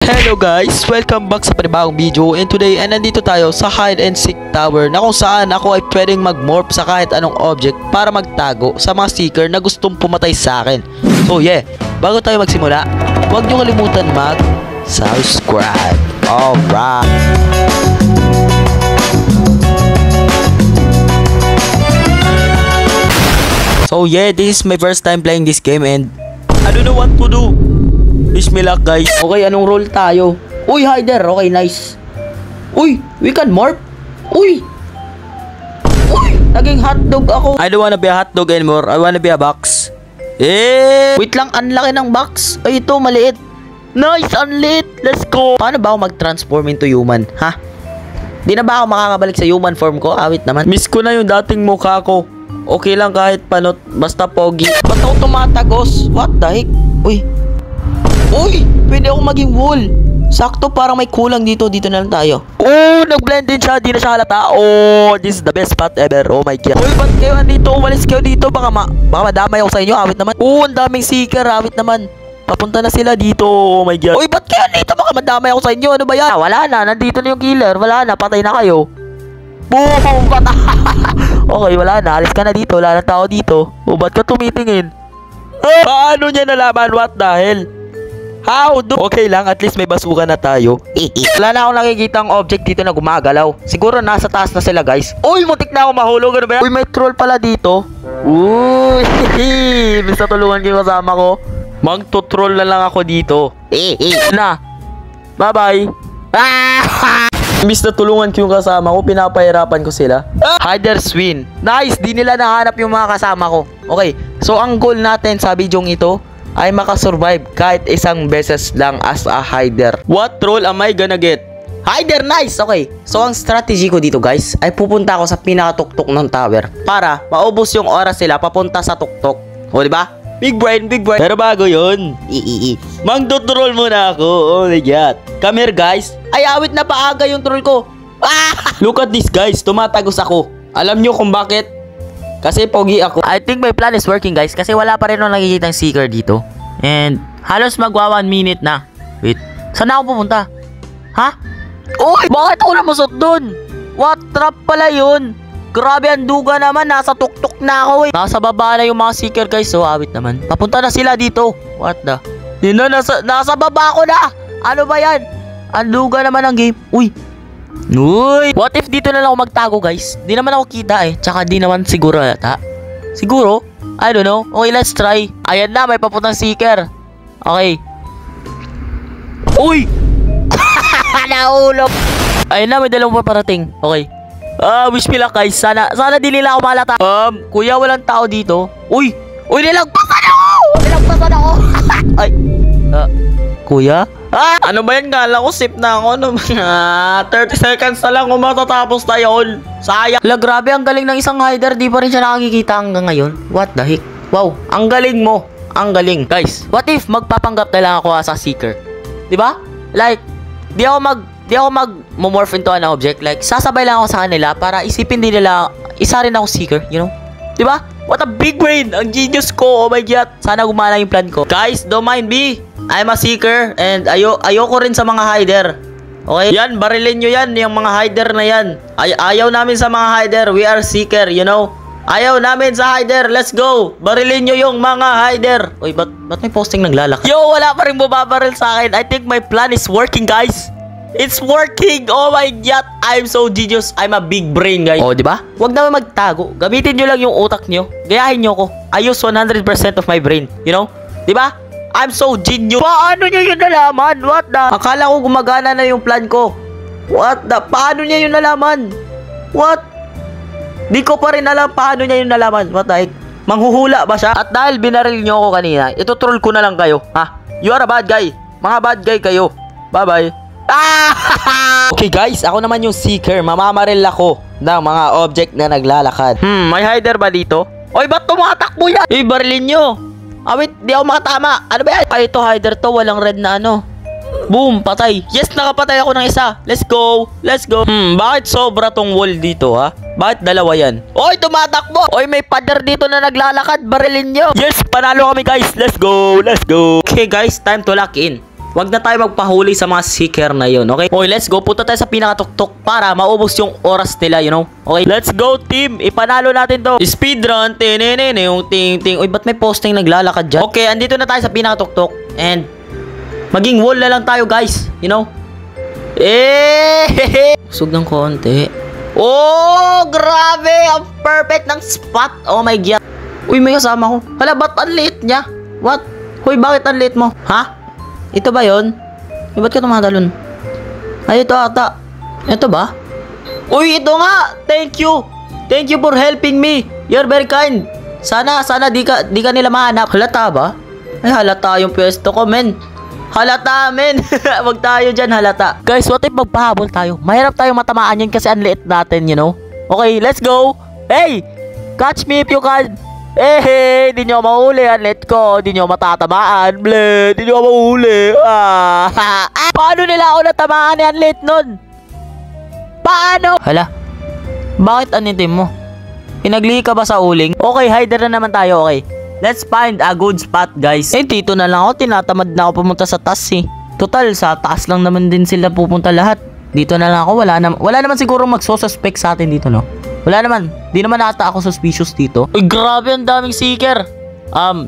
Hello guys! Welcome back sa panibagong video, and today ay nandito tayo sa hide and seek tower na kung saan ako ay pwedeng mag-morph sa kahit anong object para magtago sa mga seeker na gustong pumatay sa akin. So yeah, bago tayo magsimula, huwag nyo kalimutan mag-subscribe. Alright! So yeah, this is my first time playing this game and I don't know what to do. Wish me luck guys. Okay, anong role tayo? Uy, hider. Okay, nice. Uy, we can morph. Uy, naging hotdog ako. I don't wanna be a hotdog anymore. I wanna be a box. Wait lang, ang laki ng box. Ay, ito, maliit. Nice, unlit. Let's go. Paano ba ako mag-transform into human? Ha? Di na ba ako makakabalik sa human form ko? Awit naman. Miss ko na yung dating mukha ko. Okay lang kahit panot, basta pogi. Ba't ako tumatagos? What the heck? Uy, pwede ako maging wall. Sakto, parang may kulang dito. Dito na lang tayo. Oh, nag-blend din siya. Di na siya halata. Oh, this is the best spot ever. Oh my god. Uy, ba't kayo andito? Umalis kayo dito. Baka madamay ako sa inyo. Awit naman. Oh, ang daming seeker. Awit naman. Papunta na sila dito. Oh my god. Uy, ba't kayo andito? Baka madamay ako sa inyo. Ano ba yan? Wala na. Nandito na yung killer. Wala na. Patay na kayo. Boom! Patay. Okay, wala na. Alis ka na dito. Wala na tao dito. Oh, ba't ka tumitingin? Paano niya nalaman? What the hell? How do? Okay lang, at least may basuka na tayo. Wala na akong nakikita ang object dito na gumagalaw. Siguro nasa taas na sila guys. Uy, muntik na ako mahulog. Ano ba yan? Uy, may troll pala dito. Uy, basta tulungan ko yung kasama ko. Magto-troll na lang ako dito. Na. Bye-bye. Imbis na tulungan ko yung kasama ko, pinapahirapan ko sila. Hiders win. Nice, di nila nahanap yung mga kasama ko. Okay, so ang goal natin sa video ito ay makasurvive kahit isang beses lang as a hider. What role am I gonna get? Hider, nice! Okay, so ang strategy ko dito guys ay pupunta ako sa pinakatuktok ng tower para maubos yung oras sila papunta sa tuktok. O diba? Big brain, big brain. Pero bago yun, magdo-troll muna ako. Oh my god. Come here guys. Ay, awit na paaga yung troll ko. Look at this guys, tumatagos ako. Alam nyo kung bakit? Kasi pogi ako. I think my plan is working guys. Kasi wala pa rin akong nakikitang seeker dito. And halos magwa 1 minute na. Wait, saan ako pupunta? Ha? Uy, bakit ako namusot dun? What trap pala yun? Grabe ang duga naman. Nasa tuktok na ako eh. Nasa baba na yung mga seeker guys. So awit naman. Papunta na sila dito. What the? Yun na, nasa baba ko na. Ano ba yan? Ang duga naman ang game. Uy, what if dito na lang ako magtago guys? Di naman ako kita eh. Tsaka di naman siguro yata. Siguro? I don't know. Okay, let's try. Ayan na, may papuntang seeker. Okay. Uy! Naulog. Ayan na, may dalawang paparating. Okay. Wish me luck guys. Sana di nila ako malata. Kuya, walang tao dito. Uy! Uy, nilagpasan ako! Nilagpasan ako! Ay. Kuya? Ano ba yan? Gala ko, sip na ako. 30 seconds na lang kung matatapos na yun. Sayang. Grabe, ang galing ng isang hider. Di pa rin siya nakikita hanggang ngayon. What the heck? Wow, ang galing mo. Ang galing. Guys, what if magpapanggap na lang ako as a seeker? Diba? Like, di ako mag-morph into an object. Like, sasabay lang ako sa kanila para isipin din nila, isa rin ako seeker, you know? Diba? What a big brain! Ang genius ko! Oh my god! Sana gumana yung plan ko. Guys, don't mind me. I'm a seeker and ayoko rin sa mga hider. Okay? Yan, barilin nyo yan. Yung mga hider na yan. Ayaw namin sa mga hider. We are seeker, you know? Ayaw namin sa hider. Let's go! Barilin nyo yung mga hider. Uy, ba't may posting naglalakad? Yo, wala pa rin bumabaril sa akin. I think my plan is working, guys. It's working! Oh my god! I'm so genius. I'm a big brain, guys. Oh, diba? Huwag naman magtago. Gamitin nyo lang yung utak nyo. Gayahin nyo ko. I use 100% of my brain. You know? Diba? I'm so genius. Paano nyo yun nalaman? What the? Akala ko gumagana na yung plan ko. What the? Paano niya yun nalaman? What? Di ko pa rin alam paano niya yun nalaman. What the heck? Manghuhula ba siya? At dahil binaril nyo ako kanina, itutroll ko na lang kayo. Ha? You are a bad guy. Mga bad guy kayo. Bye-bye. Okay guys, ako naman yung seeker. Mamamaril ako ng mga object na naglalakad. May hider ba dito? Oy, ba't tumatakbo yan? Barilin nyo. Wait, di ako makatama. Ano ba yan? Ay, ito hider to. Walang red na ano. Boom, patay. Yes, nakapatay ako ng isa. Let's go. Let's go. Bakit sobra tong wall dito, ha? Bakit dalawa yan? Oy, tumatakbo. Oy, may pader dito na naglalakad. Barilin nyo. Yes, panalo kami guys. Let's go. Let's go. Okay guys, time to lock in. wag na tayo magpahuli sa mga seeker na yun, okay? Okay, let's go. Punta tayo sa pinakatuktok para maubos yung oras nila, you know? Okay, let's go, team. Ipanalo natin to. Speedrun. Yung ting. Uy, ba't may posting naglalakad dyan? Okay, andito na tayo sa pinakatuktok. And, maging wall na lang tayo, guys. You know? Usog ng konti. Oh, grabe. Ang perfect ng spot. Oh my God. Uy, may kasama ko. Hala, ba't ang liit niya? What? Hoy, bakit ang liit mo? Ha? Ito ba yun? Uy, ba't ka tumatalon? Ay, ito ata. Ito ba? Uy, ito nga. Thank you. Thank you for helping me. You're very kind. Sana di ka nila mahanap. Halata ba? Ay, halata yung pwesto ko, men. Halata, men. Wag tayo dyan, halata. Guys, what if magpahabol tayo? Mahirap tayo matamaan yun kasi ang liit natin, you know? Okay, let's go. Hey, catch me if you can. Hey, di nyo mahuli ang let ko. Di nyo matatamaan. Bleh, di nyo mahuli. Paano nila ako natamaan ang let nun? Paano? Hala, bakit anitin mo? Pinaglihi ka ba sa uling? Okay, hider na naman tayo, okay. Let's find a good spot, guys. Dito na lang ako. Tinatamad na ako pumunta sa taas, eh. Total, sa taas lang naman din sila pupunta lahat. Dito na lang ako. Wala naman siguro magsususpect sa atin dito, no? Wala naman. Di naman ata ako suspicious dito. Uy, grabe ang daming seeker.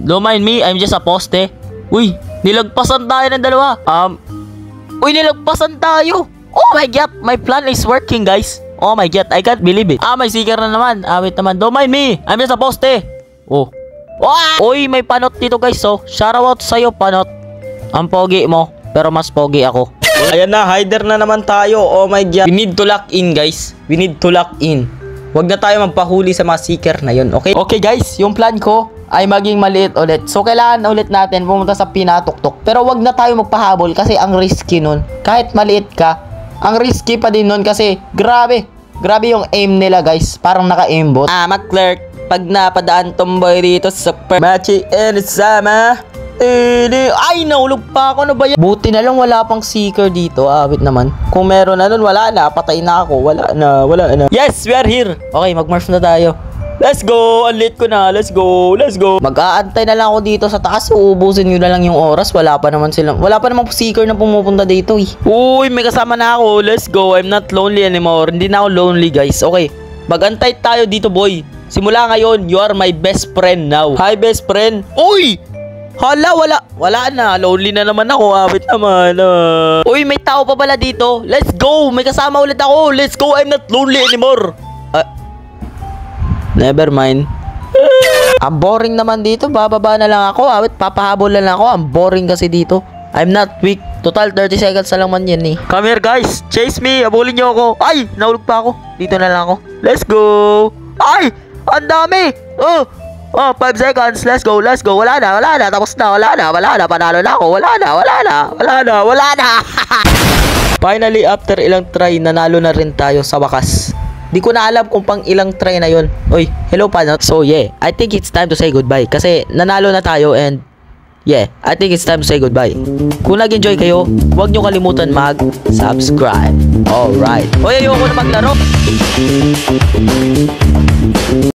Don't mind me. I'm just a poste. Uy, nilagpasan tayo ng dalawa. Uy, nilagpasan tayo. Oh my God, my plan is working, guys. Oh my God, I can't believe it. May seeker na naman. Wait naman. Don't mind me. I'm just a poste. Oh. Uy, may panot dito, guys. So, shoutout sa'yo, panot. Ang pogi mo, pero mas pogi ako. Ayan na, hider na naman tayo. Oh my God. We need to lock in, guys. We need to lock in. Wag na tayo magpahuli sa mga seeker na yun, okay? Okay, guys, yung plan ko ay maging maliit ulit. So, kailangan ulit natin pumunta sa pinatuktok. Pero wag na tayo magpahabol kasi ang risky nun. Kahit maliit ka, ang risky pa din nun kasi grabe. Grabe yung aim nila, guys. Parang naka-aimbot. Clerk, pag napadaan tomboy dito sa Machi and Sama. Ay, nahulog pa ako. Ano ba yan? Buti na lang wala pang seeker dito. Wait naman. Kung meron na nun, wala na. Patay na ako. Wala na. Yes, we are here. Okay, mag-march na tayo. Let's go. Ang late ko na. Let's go. Mag-aantay na lang ako dito sa taas. Uubusin nyo na lang yung oras. Wala pa namang seeker na pumupunta dito, eh. Uy, may kasama na ako. Let's go. I'm not lonely anymore. Hindi na ako lonely, guys. Okay, mag-antay tayo dito, boy. Simula ngayon, you are my best friend now. Hi, best friend. Uy! Hala, wala na. Lonely na naman ako. Wait naman. Uy, may tao pa pala dito. Let's go. May kasama ulit ako. Let's go. I'm not lonely anymore. Never mind. Ang boring naman dito. Bababa na lang ako. Wait, papahabol na lang ako. Ang boring kasi dito. I'm not weak. Total, 30 seconds na lang man yan, eh. Come here, guys. Chase me. Habulin nyo ako. Ay, nahulog pa ako. Dito na lang ako. Let's go. Ay, ang dami. 5 seconds. Let's go. Wala na. Tapos na. Wala na. Panalo na ako. Wala na. Finally, after ilang try, nanalo na rin tayo sa wakas. Di ko na alam kung pang ilang try na yun. Uy, hello, panot. So, yeah. I think it's time to say goodbye. Kasi nanalo na tayo and yeah, I think it's time to say goodbye. Kung nag-enjoy kayo, huwag nyo kalimutan mag-subscribe. Alright. Uy, ayoko na maglaro.